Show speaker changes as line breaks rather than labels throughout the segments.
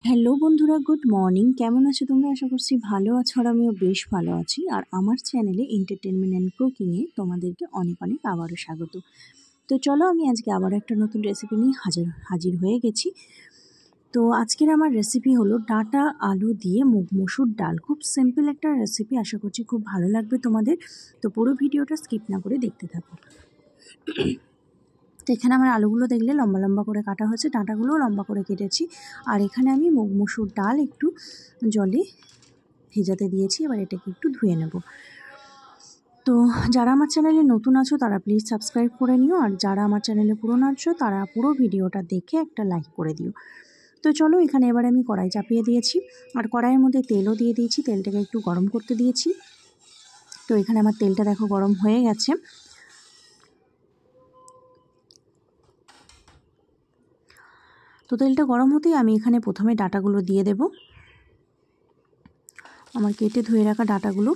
Hello বন্ধুরা, good morning. কেমন আছো তোমরা? আশা করছি ভালো আছো, আর আমিও বেশ ভালো আছি। আর আমার চ্যানেলে এন্টারটেনমেন্ট অ্যান্ড কুকিংয়ে তোমাদেরকে অনেক অনেক আবারও স্বাগত। তো চলো, আমি আজকে আবারও একটা নতুন রেসিপি নিয়ে হাজির হয়ে গেছি। তো আজকের আমার রেসিপি হলো ডাঁটা আলু দিয়ে মুগ মসুর ডাল। খুব সিম্পল একটা রেসিপি, আশা করছি খুব ভালো লাগবে তোমাদের। তো পুরো ভিডিওটা স্কিপ না করে দেখতে থাকো। তো এখানে আমার আলুগুলো দেখলে লম্বা লম্বা করে কাটা হয়েছে, ডাঁটাগুলোও লম্বা করে কেটেছি। আর এখানে আমি মুগ মসুর ডাল একটু জলে ভেজাতে দিয়েছি। এবার এটাকে একটু ধুয়ে নেব। তো যারা আমার চ্যানেলে নতুন আছো তারা প্লিজ সাবস্ক্রাইব করে নিও, আর যারা আমার চ্যানেলে পুরনো আছো তারা পুরো ভিডিওটা দেখে একটা লাইক করে দিও। তো চলো, এখানে এবার আমি কড়াই চাপিয়ে দিয়েছি, আর কড়াইয়ের মধ্যে তেলও দিয়ে দিয়েছি। তেলটাকে একটু গরম করতে দিয়েছি। তো এখানে আমার তেলটা দেখো গরম হয়ে গেছে। তো তেলটা গরম হতেই আমি এখানে প্রথমে ডাঁটাগুলো দিয়ে দেব। আমার কেটে ধুয়ে রাখা ডাঁটাগুলো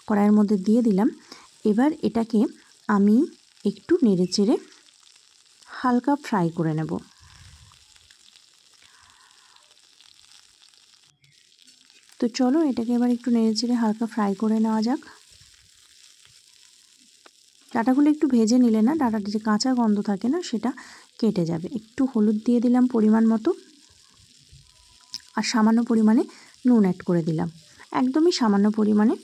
কড়াইয়ের মধ্যে দিয়ে দিলাম। এবার এটাকে আমি একটু নেড়েচেড়ে হালকা ফ্রাই করে নেব। তো চলো, এটাকে এবার একটু নেড়েচেড়ে হালকা ফ্রাই করে নেওয়া যাক। ডাঁটাগুলো একটু ভেজে নিলে না, ডাঁটাটা যে কাঁচা গন্ধ থাকে না সেটা কেটে যাবে। একটু হলুদ দিয়ে দিলাম পরিমাণ মতো, আর সামান্য পরিমাণে নুন অ্যাড করে দিলাম, একদমই সামান্য পরিমাণে।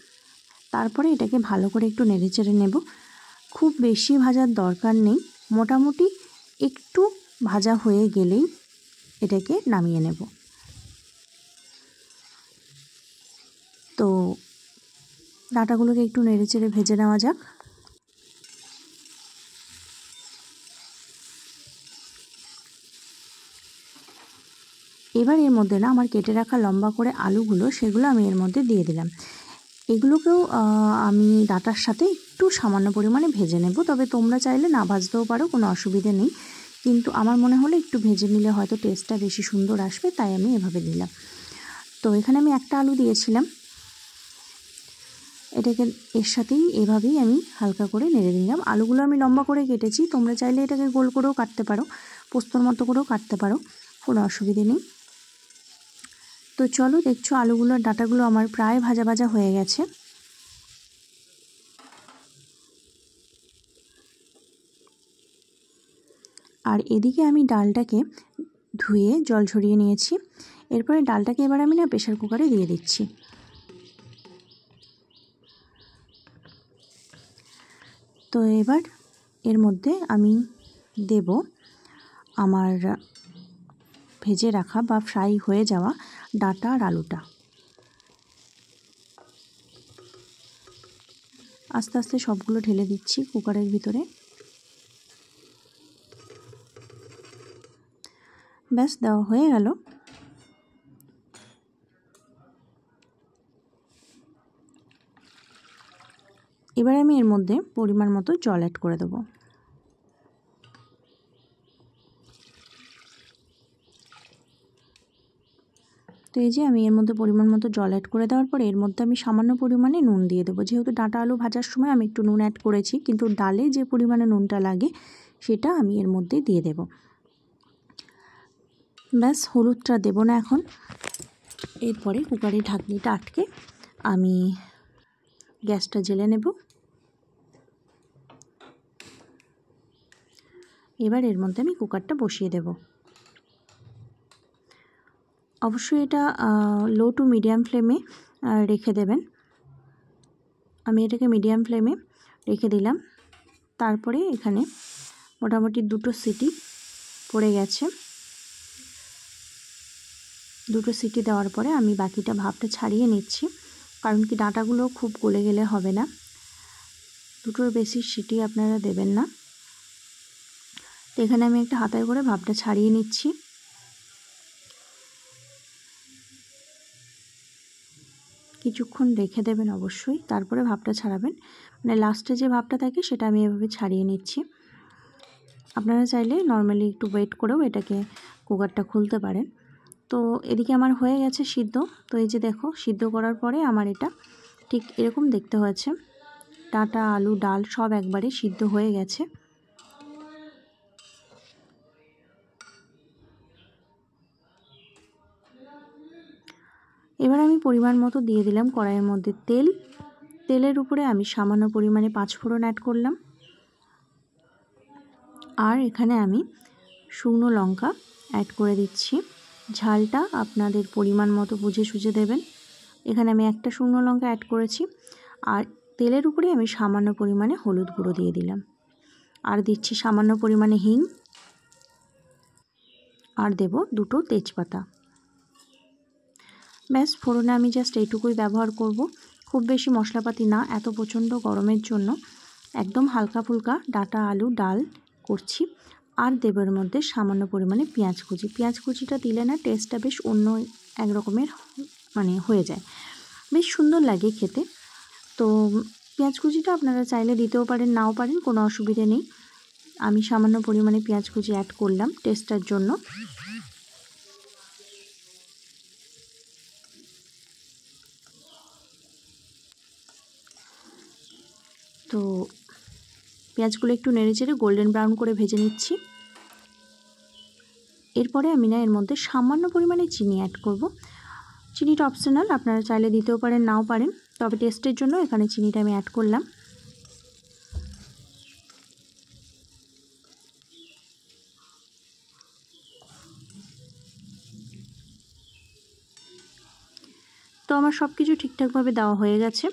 তারপরে এটাকে ভালো করে একটু নেড়েচেড়ে নেব। খুব বেশি ভাজার দরকার নেই, মোটামুটি একটু ভাজা হয়ে গেলেই এটাকে নামিয়ে নেব। তো ডাঁটাগুলোকে একটু নেড়েচেড়ে ভেজে নেওয়া যাক। এবার এর মধ্যে না আমার কেটে রাখা লম্বা করে আলুগুলো, সেগুলো আমি এর মধ্যে দিয়ে দিলাম। এগুলোকেও আমি ডাঁটার সাথে একটু সামান্য পরিমাণে ভেজে নেব। তবে তোমরা চাইলে না ভাজতেও পারো, কোনো অসুবিধে নেই, কিন্তু আমার মনে হলো একটু ভেজে নিলে হয়তো টেস্টটা বেশি সুন্দর আসবে, তাই আমি এভাবে দিলাম। তো এখানে আমি একটা আলু দিয়েছিলাম। এটাকে এর সাথেই এভাবেই আমি হালকা করে নেড়ে দিলাম। আলুগুলো আমি লম্বা করে কেটেছি, তোমরা চাইলে এটাকে গোল করেও কাটতে পারো, পোস্তর মতো করেও কাটতে পারো, কোনো অসুবিধে নেই। তো চলো, দেখছো আলুগুলোর ডাঁটাগুলো আমার প্রায় ভাজা ভাজা হয়ে গেছে। আর এদিকে আমি ডালটাকে ধুয়ে জল ঝরিয়ে নিয়েছি। এরপরে ডালটাকে এবার আমি না প্রেশার কুকারে দিয়ে দিচ্ছি। তো এবার এর মধ্যে আমি দেব আমার ভেজে রাখা বা ফ্রাই হয়ে যাওয়া ডাঁটা আর আলুটা। আস্তে আস্তে সবগুলো ঢেলে দিচ্ছি কুকারের ভিতরে। ব্যাস, দেওয়া হয়ে গেল। এবার আমি এর মধ্যে পরিমাণ মতো জল অ্যাড করে দেবো। তো এই যে আমি এর মধ্যে পরিমাণ মতো জল অ্যাড করে দেওয়ার পরে এর মধ্যে আমি সামান্য পরিমাণে নুন দিয়ে দেবো। যেহেতু ডাঁটা আলু ভাজার সময় আমি একটু নুন অ্যাড করেছি, কিন্তু ডালে যে পরিমাণে নুনটা লাগে সেটা আমি এর মধ্যে দিয়ে দেব। ব্যাস, হলুদটা দেব না এখন। এরপরে কুকারের ঢাকনিটা আটকে আমি গ্যাসটা জ্বেলে নেব। এবার এর মধ্যে আমি কুকারটা বসিয়ে দেব। অবশ্যই এটা লো টু মিডিয়াম ফ্লেমে রেখে দেবেন। আমি এটাকে মিডিয়াম ফ্লেমে রেখে দিলাম। তারপরে এখানে মোটামুটি 2টো সিটি পড়ে গেছে। 2টো সিটি দেওয়ার পরে আমি বাকিটা ভাপটা ছাড়িয়ে নিচ্ছি, কারণ কি ডাঁটাগুলো খুব গলে গেলে হবে না। 2টোর বেশি সিটি আপনারা দেবেন না। তো এখানে আমি একটা হাতায় করে ভাপটা ছাড়িয়ে নিচ্ছি। কিছুক্ষণ রেখে দেবেন অবশ্যই, তারপরে ভাপটা ছাড়াবেন। মানে লাস্টে যে ভাপটা থাকে সেটা আমি এভাবে ছাড়িয়ে নিচ্ছি। আপনারা চাইলে নর্মালি একটু ওয়েট করেও এটাকে কুকারটা খুলতে পারেন। তো এদিকে আমার হয়ে গেছে সিদ্ধ। তো এই যে দেখো, সিদ্ধ করার পরে আমার এটা ঠিক এরকম দেখতে হয়েছে। ডাঁটা আলু ডাল সব একবারে সিদ্ধ হয়ে গেছে। এবার আমি পরিমাণ মতো দিয়ে দিলাম কড়াইয়ের মধ্যে তেল। তেলের উপরে আমি সামান্য পরিমাণে 5 ফোড়ন অ্যাড করলাম, আর এখানে আমি শুকনো লঙ্কা অ্যাড করে দিচ্ছি। ঝালটা আপনাদের পরিমাণ মতো বুঝে সুঝে দেবেন। এখানে আমি একটা শুকনো লঙ্কা অ্যাড করেছি, আর তেলের উপরে আমি সামান্য পরিমাণে হলুদ গুঁড়ো দিয়ে দিলাম, আর দিচ্ছি সামান্য পরিমাণে হিং, আর দেব 2টো তেজপাতা। ব্যাস, ফোড়নে আমি জাস্ট এইটুকুই ব্যবহার করব, খুব বেশি মশলাপাতি না। এত প্রচণ্ড গরমের জন্য একদম হালকা ফুলকা ডাঁটা আলু ডাল করছি। আর দেবের মধ্যে সামান্য পরিমাণে পেঁয়াজ কুচি। পেঁয়াজ কুচিটা দিলে না টেস্টটা বেশ অন্য এক রকমের হয়ে যায়, বেশ সুন্দর লাগে খেতে। তো পেঁয়াজ কুচিটা আপনারা চাইলে দিতেও পারেন, নাও পারেন, কোনো অসুবিধে নেই। আমি সামান্য পরিমাণে পেঁয়াজ কুচি অ্যাড করলাম টেস্টার জন্য। তো পেঁয়াজগুলো একটু নেড়েচেড়ে গোল্ডেন ব্রাউন করে ভেজে নিচ্ছি। এরপরে আমি এর মধ্যে সামান্য পরিমাণে চিনি অ্যাড করব। চিনিটা অপশনাল, আপনারা চাইলে দিতেও পারেন, নাও পারেন, তবে টেস্টের জন্য এখানে চিনিটা আমি অ্যাড করলাম। তো আমার সব কিছু ঠিকঠাকভাবে দেওয়া হয়ে গেছে,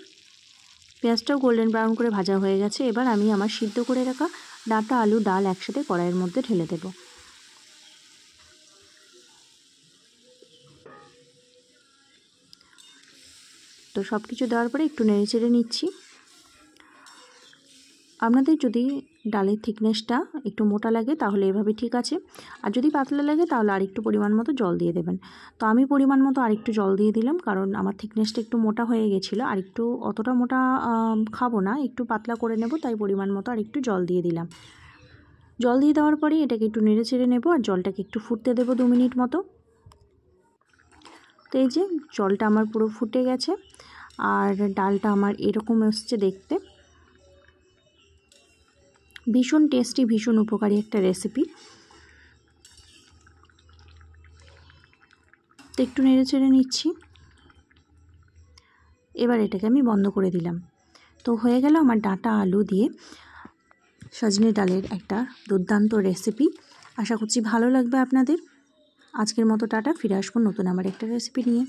পেঁয়াজটাও গোল্ডেন ব্রাউন করে ভাজা হয়ে গেছে। এবার আমি আমার সিদ্ধ করে রাখা ডাঁটা আলু ডাল একসাথে কড়াইয়ের মধ্যে ঢেলে দেব। তো সব কিছু দেওয়ার পরে একটু নেড়েচেড়ে নিচ্ছি। আপনাদের যদি ডালের থিকনেসটা একটু মোটা লাগে তাহলে এভাবে ঠিক আছে, আর যদি পাতলা লাগে তাহলে আরেকটু পরিমাণ মতো জল দিয়ে দেবেন। তো আমি পরিমাণ মতো আরেকটু জল দিয়ে দিলাম, কারণ আমার থিকনেসটা একটু মোটা হয়ে গেছিলো, আর একটু অতটা মোটা খাবো না, একটু পাতলা করে নেব, তাই পরিমাণ মতো আরেকটু জল দিয়ে দিলাম। জল দিয়ে দেওয়ার পরে এটাকে একটু নেড়ে চেড়ে নেব, আর জলটাকে একটু ফুটতে দেবো 2 মিনিট মতো। তো এই যে জলটা আমার পুরো ফুটে গেছে, আর ডালটা আমার এরকম এসছে দেখতে। ভীষণ টেস্টি, ভীষণ উপকারী একটা রেসিপি। তো একটু নেড়ে চেড়ে নিচ্ছি। এবার এটাকে আমি বন্ধ করে দিলাম। তো হয়ে গেল আমার ডাঁটা আলু দিয়ে সজনে ডালের একটা দুর্দান্ত রেসিপি। আশা করছি ভালো লাগবে আপনাদের। আজকের মতো টাটা, ফিরে আসবো নতুন আমার একটা রেসিপি নিয়ে।